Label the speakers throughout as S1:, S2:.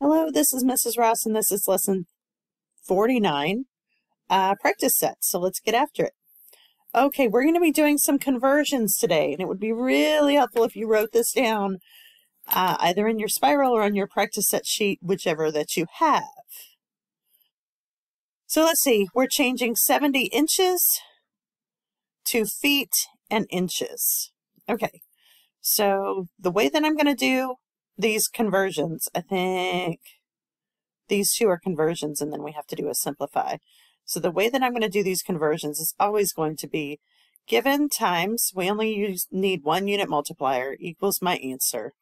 S1: Hello, this is Mrs. Ross, and this is lesson 49, practice set. So let's get after it. Okay, we're going to be doing some conversions today, and it would be really helpful if you wrote this down either in your spiral or on your practice set sheet, whichever that you have. So let's see, we're changing 70 inches to feet and inches. Okay, so the way that I'm going to do these conversions, I think these two are conversions, and then we have to do a simplify. So the way that I'm going to do these conversions is always going to be given times, we only need one unit multiplier, equals my answer.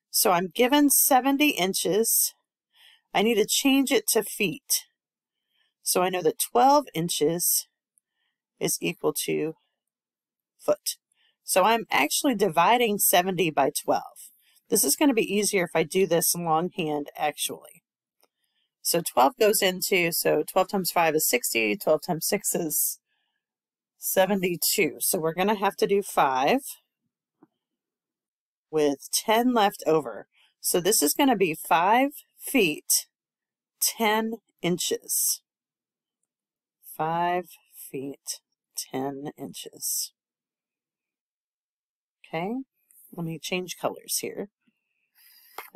S1: So I'm given 70 inches. I need to change it to feet. So I know that 12 inches is equal to foot. So I'm actually dividing 70 by 12. This is going to be easier if I do this longhand actually. So 12 goes into, so 12 times 5 is 60, 12 times 6 is 72. So we're going to have to do 5 with 10 left over. So this is going to be 5 feet, 10 inches. 5 feet, 10 inches. Okay, let me change colors here.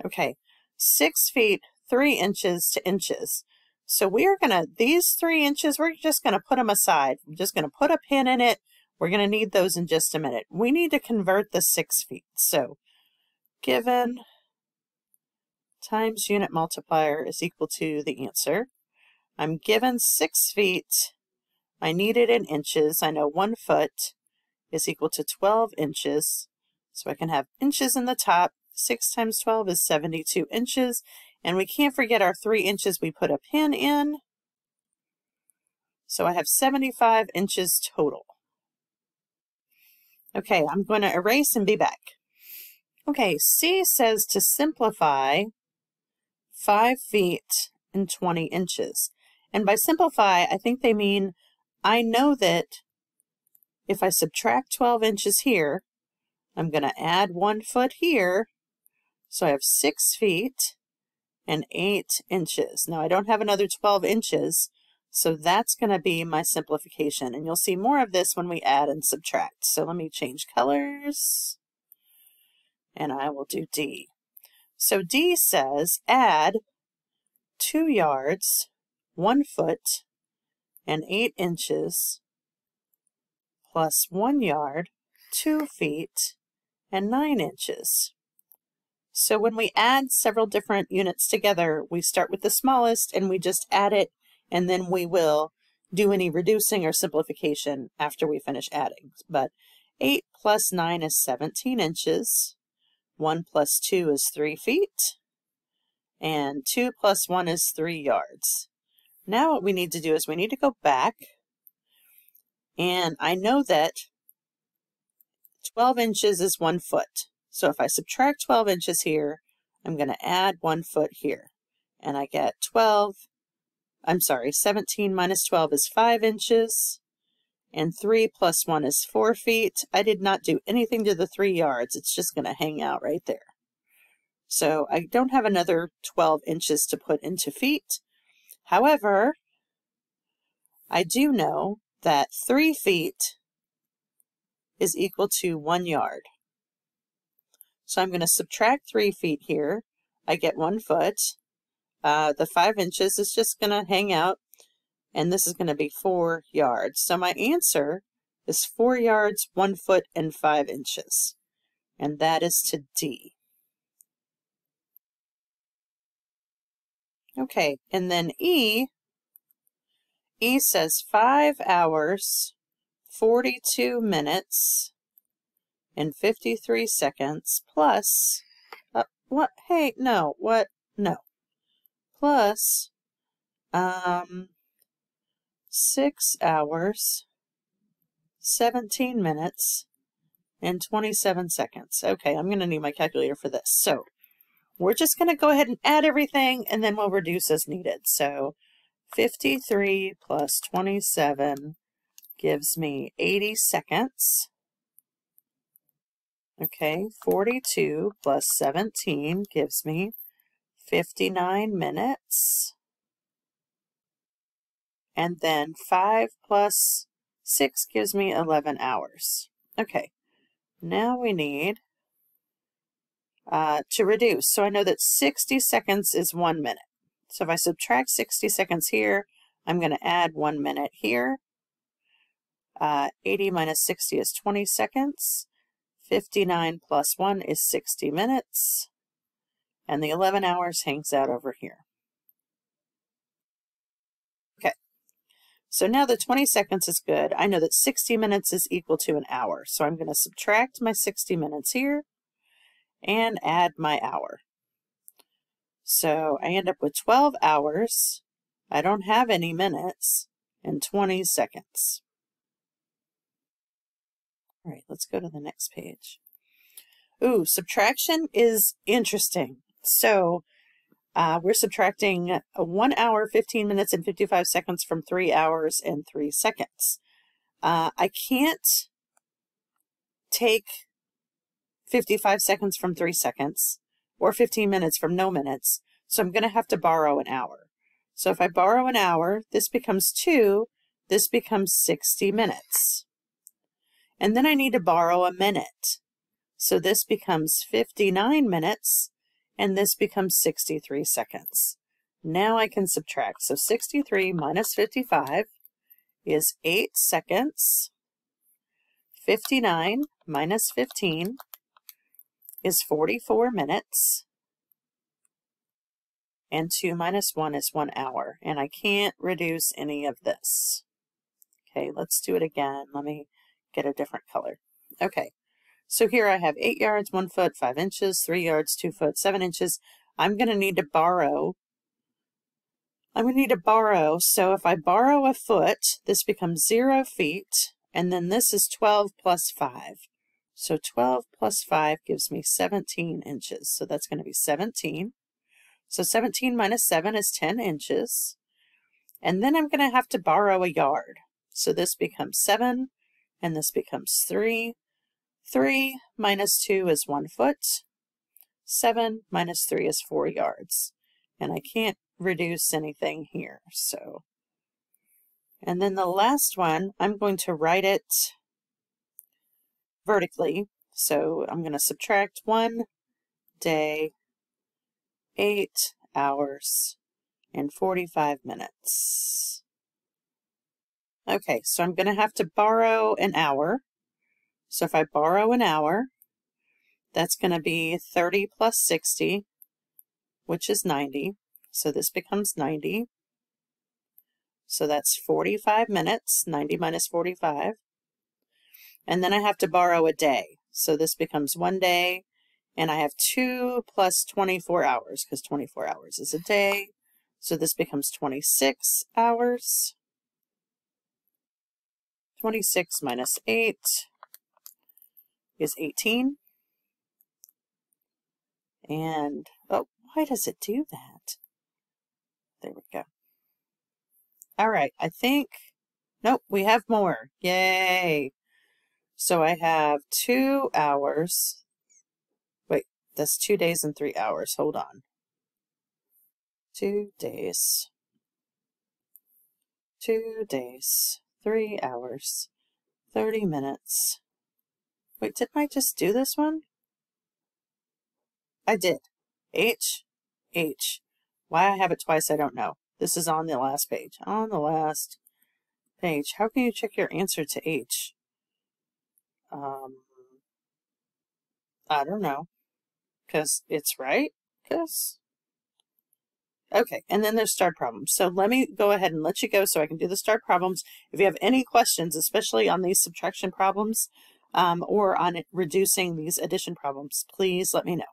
S1: Okay, 6 feet, 3 inches to inches. So we are going to, these 3 inches, we're just going to put them aside. I'm just going to put a pin in it. We're going to need those in just a minute. We need to convert the 6 feet. So given times unit multiplier is equal to the answer. I'm given 6 feet. I need it in inches. I know 1 foot is equal to 12 inches. So I can have inches in the top. 6 times 12 is 72 inches. And we can't forget our 3 inches we put a pin in. So I have 75 inches total. Okay, I'm going to erase and be back. Okay, C says to simplify 5 feet and 20 inches. And by simplify, I think they mean I know that if I subtract 12 inches here, I'm going to add 1 foot here. So I have 6 feet and 8 inches. Now I don't have another 12 inches, so that's going to be my simplification. And you'll see more of this when we add and subtract. So let me change colors, and I will do D. So D says add 2 yards, 1 foot, and 8 inches, plus 1 yard, 2 feet, and 9 inches. So when we add several different units together, we start with the smallest and we just add it, and then we will do any reducing or simplification after we finish adding. But 8 plus 9 is 17 inches, 1 plus 2 is 3 feet, and 2 plus 1 is 3 yards. Now what we need to do is we need to go back, and I know that 12 inches is 1 foot. So if I subtract 12 inches here, I'm going to add 1 foot here. And I get 17 minus 12 is 5 inches. And 3 plus 1 is 4 feet. I did not do anything to the 3 yards. It's just going to hang out right there. So I don't have another 12 inches to put into feet. However, I do know that 3 feet is equal to 1 yard. So I'm going to subtract 3 feet here. I get 1 foot. The 5 inches is just going to hang out, and this is going to be 4 yards. So my answer is 4 yards, 1 foot, and 5 inches. And that is to D. Okay, and then E says 5 hours, 42 minutes, and 53 seconds plus, what? Hey, no, what? No. Plus, 6 hours, 17 minutes, and 27 seconds. Okay, I'm going to need my calculator for this. So we're just going to go ahead and add everything, and then we'll reduce as needed. So 53 plus 27 gives me 80 seconds. Okay, 42 plus 17 gives me 59 minutes. And then 5 plus 6 gives me 11 hours. Okay, now we need to reduce. So I know that 60 seconds is 1 minute. So if I subtract 60 seconds here, I'm going to add 1 minute here. 80 minus 60 is 20 seconds. 59 plus 1 is 60 minutes. And the 11 hours hangs out over here. Okay, so now the 20 seconds is good. I know that 60 minutes is equal to an hour. So I'm going to subtract my 60 minutes here and add my hour. So I end up with 12 hours. I don't have any minutes and 20 seconds. All right, let's go to the next page. Ooh, subtraction is interesting. So we're subtracting 1 hour, 15 minutes, and 55 seconds from 3 hours and 3 seconds. I can't take 55 seconds from 3 seconds or 15 minutes from no minutes. So I'm going to have to borrow an hour. So if I borrow an hour, this becomes 2. This becomes 60 minutes. And then I need to borrow a minute. So this becomes 59 minutes, and this becomes 63 seconds. Now I can subtract. So 63 minus 55 is 8 seconds. 59 minus 15 is 44 minutes. And 2 minus 1 is 1 hour. And I can't reduce any of this. Okay, let's do it again. Let me get a different color. Okay, so here I have 8 yards, 1 foot, 5 inches, 3 yards, 2 foot, 7 inches. I'm going to need to borrow. So if I borrow a foot, this becomes 0 feet, and then this is 12 plus 5. So 12 plus 5 gives me 17 inches. So that's going to be 17. So 17 minus 7 is 10 inches. And then I'm going to have to borrow a yard. So this becomes 7, and this becomes 3. 3 minus 2 is 1 foot. 7 minus 3 is 4 yards. And I can't reduce anything here. So, and then the last one, I'm going to write it vertically. So I'm going to subtract 1 day, 8 hours, and 45 minutes. Okay, so I'm going to have to borrow an hour. So if I borrow an hour, that's going to be 30 plus 60, which is 90. So this becomes 90. So that's 45 minutes, 90 minus 45. And then I have to borrow a day. So this becomes 1 day, and I have 2 plus 24 hours, because 24 hours is a day. So this becomes 26 hours. 26 minus 8 is 18. And, oh, why does it do that? There we go. All right, I think, nope, we have more. Yay. So I have 2 hours. Wait, that's 2 days and 3 hours. Hold on. 2 days. 2 days, 3 hours, 30 minutes. Wait, didn't I just do this one? I did. H. Why I have it twice, I don't know. This is on the last page. On the last page. How can you check your answer to H? I don't know. Because it's right? Okay, and then there's star problems. So let me go ahead and let you go so I can do the star problems. If you have any questions, especially on these subtraction problems or on reducing these addition problems, please let me know.